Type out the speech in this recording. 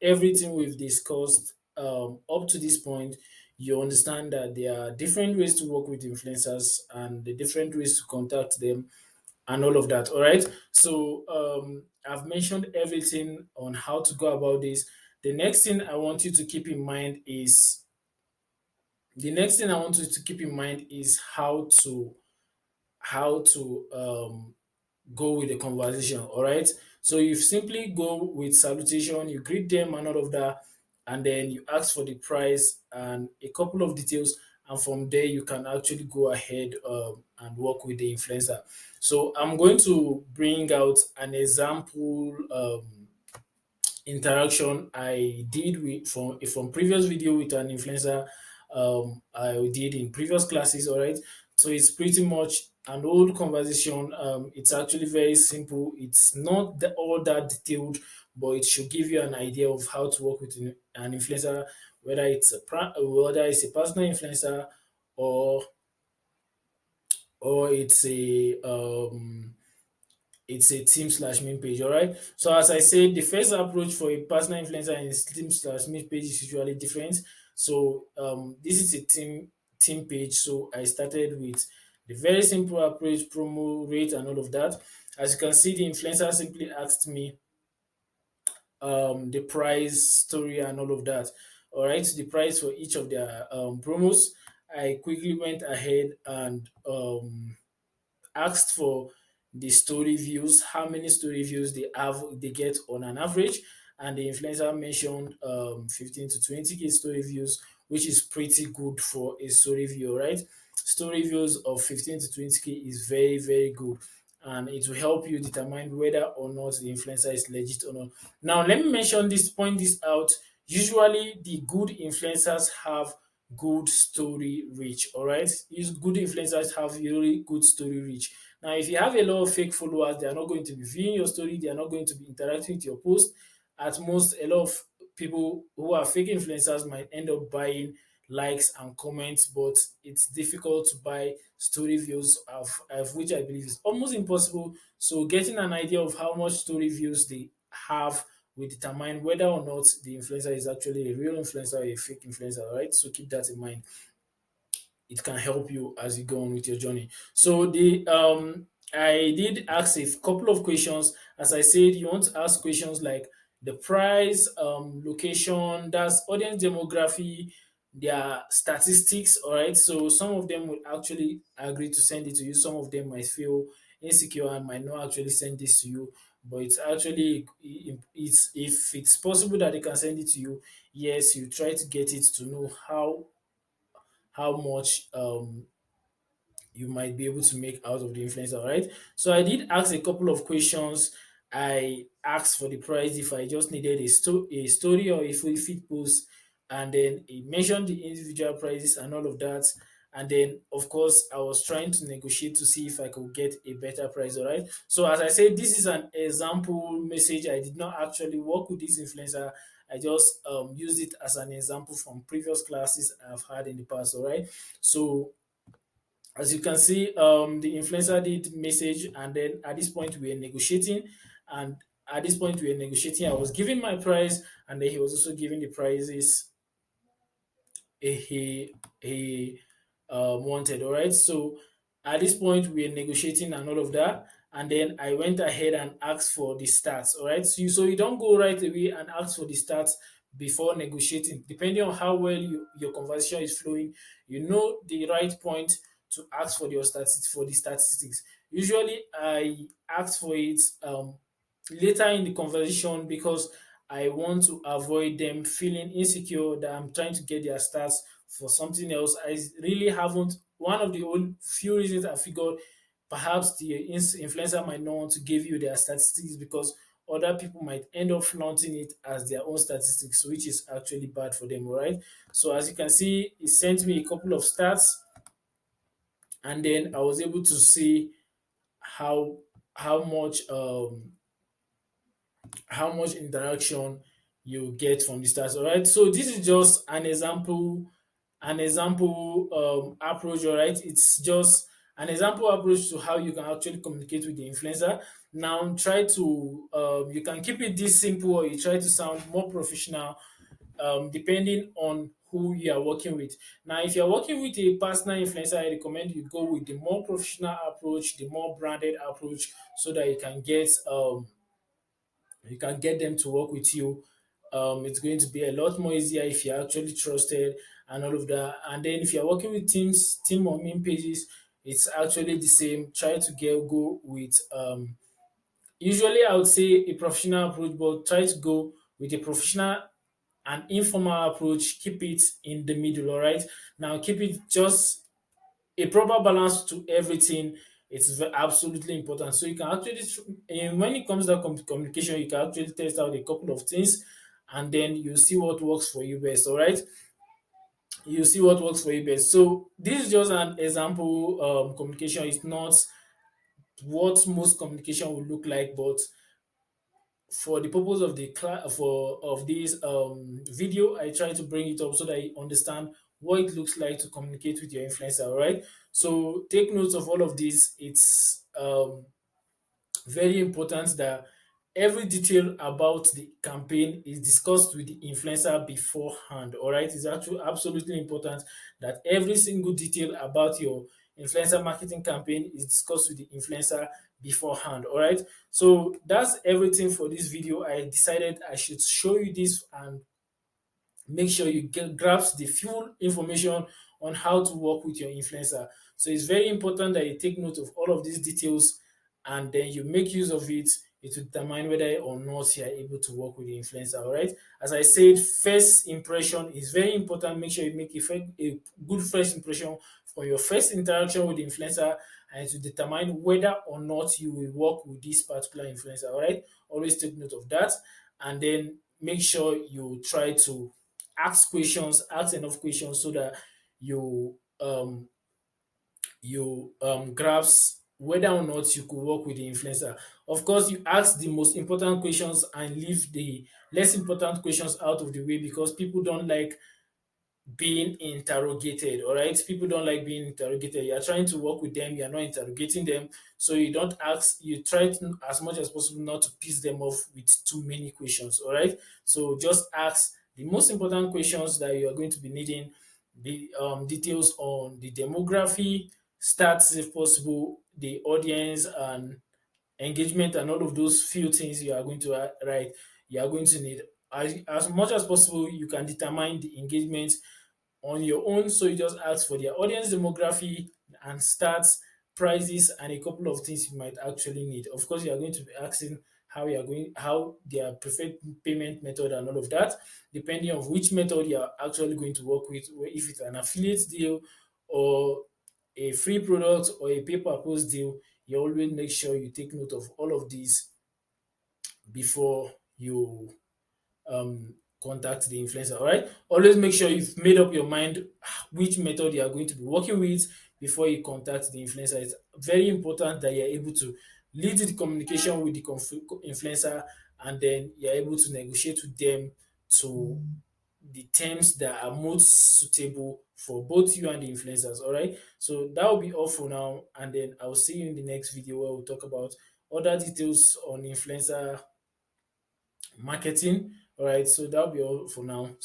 everything we've discussed up to this point, you understand that there are different ways to work with influencers and the different ways to contact them and all of that. All right. So I've mentioned everything on how to go about this. The next thing I want you to keep in mind is the next thing I want you to keep in mind is how to go with the conversation. All right. So you simply go with salutation, you greet them and all of that, and then you ask for the price and a couple of details. And from there, you can actually go ahead and work with the influencer. So I'm going to bring out an example interaction I did with from previous video with an influencer I did in previous classes. All right, so it's pretty much an old conversation. It's actually very simple. It's not all that detailed, but it should give you an idea of how to work with an influencer, whether it's a personal influencer or or it's a team slash main page. All right. So as I said, the first approach for a personal influencer and team slash main page is usually different. So this is a team page. So I started with the very simple approach, promo rate, and all of that. As you can see, the influencer simply asked me the price, story, and all of that. All right, the price for each of their promos. I quickly went ahead and asked for the story views, how many story views they get on an average, and the influencer mentioned 15 to 20k story views, which is pretty good for a story view, right? Story views of 15 to 20k is very very good, and it will help you determine whether or not the influencer is legit or not. Now, let me point this out. Usually, the good influencers have good story reach. All right, good influencers have really good story reach. Now, if you have a lot of fake followers, they are not going to be viewing your story, they are not going to be interacting with your post. At most, a lot of people who are fake influencers might end up buying likes and comments, but it's difficult to buy story views, of which I believe is almost impossible. So, getting an idea of how much story views they have will determine whether or not the influencer is actually a real influencer or a fake influencer, right? So, keep that in mind. It can help you as you go on with your journey. So the I did ask a couple of questions. As I said, you want to ask questions like the price, location, that's audience demography, their statistics. All right. So some of them will actually agree to send it to you. Some of them might feel insecure and might not actually send this to you. But it's actually it's if it's possible that they can send it to you, yes, you try to get it to know how much you might be able to make out of the influencer, right? So I did ask a couple of questions. I asked for the price if I just needed a story or a full feed post, and then it mentioned the individual prices and all of that. And then, of course, I was trying to negotiate to see if I could get a better price. All right. So, as I said, this is an example message. I did not actually work with this influencer. I just used it as an example from previous classes I've had in the past. All right. So, as you can see, the influencer did message, and then at this point we were negotiating, and at this point we were negotiating. I was giving my price, and then he was also giving the prices he wanted. All right. So at this point, we are negotiating and all of that. And then I went ahead and asked for the stats. All right. So you don't go right away and ask for the stats before negotiating. Depending on how well your conversation is flowing, you know the right point to ask for the statistics. Usually, I ask for it later in the conversation because I want to avoid them feeling insecure that I'm trying to get their stats for something else. I really haven't. One of the few reasons I figured perhaps the influencer might not want to give you their statistics because other people might end up flaunting it as their own statistics, which is actually bad for them, right? So as you can see, it sent me a couple of stats, and then I was able to see how how much um how much interaction you get from the stars. All right. So this is just an example approach. All right. It's just an example approach to how you can actually communicate with the influencer. Now try to you can keep it this simple, or you try to sound more professional, depending on who you are working with. Now, if you're working with a personal influencer, I recommend you go with the more professional approach, the more branded approach, so that you can get them to work with you. It's going to be a lot more easier if you're actually trusted and all of that. And then if you're working with team or main pages, it's actually the same. Try to go with usually I would say a professional approach, but try to go with a professional and informal approach. Keep it in the middle, all right? Now keep it just a proper balance to everything. It's absolutely important. So you can actually, and when it comes to communication, you can actually test out a couple of things, and then you see what works for you best. All right, you see what works for you best. So this is just an example. Communication is not what most communication will look like, but for the purpose of the class for of this video, I try to bring it up so that you understand what it looks like to communicate with your influencer. All right, so take notes of all of this. It's very important that every detail about the campaign is discussed with the influencer beforehand. All right, it's actually absolutely important that every single detail about your influencer marketing campaign is discussed with the influencer beforehand. All right, so that's everything for this video. I decided I should show you this and make sure you grasp the full information on how to work with your influencer. So it's very important that you take note of all of these details, and then you make use of it. It will determine whether or not you are able to work with the influencer. All right. As I said, first impression is very important. Make sure you make a good first impression for your first interaction with the influencer, and to determine whether or not you will work with this particular influencer. All right. Always take note of that, and then make sure you try to ask enough questions so that you grasp whether or not you could work with the influencer. Of course, you ask the most important questions and leave the less important questions out of the way, because people don't like being interrogated. All right, people don't like being interrogated. You're trying to work with them, you're not interrogating them. So you don't ask, you try to, as much as possible, not to piss them off with too many questions. All right, so just ask the most important questions that you are going to be needing, the details on the demography, stats if possible, the audience and engagement, and all of those few things you are going to write. You are going to need, as much as possible, you can determine the engagement on your own. So you just ask for their audience demography and stats, prices, and a couple of things you might actually need. Of course, you are going to be asking how their preferred payment method and all of that, depending on which method you are actually going to work with, if it's an affiliate deal or a free product or a pay per post deal. You always make sure you take note of all of these before you contact the influencer. All right. Always make sure you've made up your mind which method you are going to be working with before you contact the influencer. It's very important that you're able to lead the communication with the influencer, and then you're able to negotiate with them to the terms that are most suitable for both you and the influencers. All right. So that will be all for now. And then I'll see you in the next video where we'll talk about other details on influencer marketing. All right, so that'll be all for now.